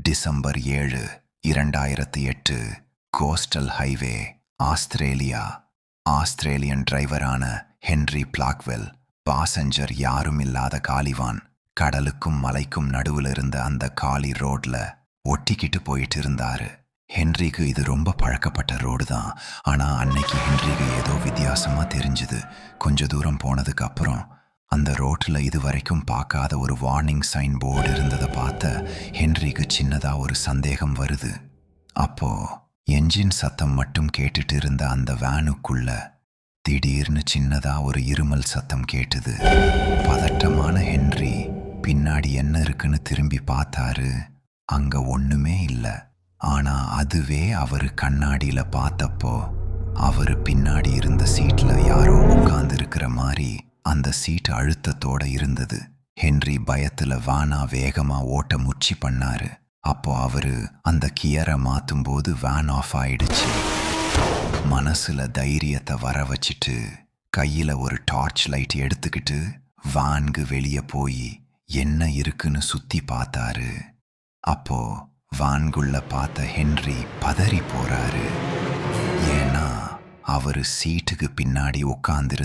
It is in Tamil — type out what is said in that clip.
December 7, 2008 coastal highway, Australia. Australian டிரைவரான ஹென்றி பிளாக்வெல் பாசஞ்சர் யாரும் இல்லாத காலிவான் கடலுக்கும் மலைக்கும் நடுவில் இருந்த அந்த காலி ரோட்ல ஒட்டிக்கிட்டு போயிட்டு இருந்தாரு. ஹென்ரிக்கு இது ரொம்ப பழக்கப்பட்ட ரோடு தான். ஆனா அன்னைக்கு ஹென்ரிக்கு ஏதோ வித்தியாசமா தெரிஞ்சுது. கொஞ்ச தூரம் போனதுக்கு அப்புறம் அந்த ரோட்ல இதுவரைக்கும் பார்க்காத ஒரு வார்னிங் சைன் போர்டு இருந்ததை பார்த்த ஹென்ரிக்கு சின்னதா ஒரு சந்தேகம் வருது. அப்போ என்ஜின் சத்தம் மட்டும் கேட்டுட்டு இருந்த அந்த வேனுக்குள்ள திடீர்னு சின்னதா ஒரு இருமல் சத்தம் கேட்டுது. பதட்டமான ஹென்றி பின்னாடி என்ன இருக்குன்னு திரும்பி பார்த்தாரு. அங்க ஒண்ணுமே இல்ல. ஆனா அதுவே அவரு கண்ணாடியில பார்த்தப்போ அவரு பின்னாடி இருந்த சீட்ல யாரோ உட்கார்ந்து இருக்கிற மாதிரி அந்த சீட் அழுத்தத்தோட இருந்தது. ஹென்றி பயத்துல வானா வேகமா ஓட்ட முயற்சி பண்ணாரு. அப்போ அவரு அந்த கியரை மாத்தும் போது வேன் ஆஃப் ஆயிடுச்சு. மனசுல தைரியத்தை வர வச்சிட்டு கையில ஒரு டார்ச் லைட் எடுத்துக்கிட்டு வான்கு வெளியே போய் என்ன இருக்குன்னு சுத்தி பார்த்தாரு. அப்போ வான்குள்ள பார்த்த ஹென்றி பதறி போறாரு. ஏன்னா அவரு சீட்டுக்கு பின்னாடி உட்கார்ந்திருந்த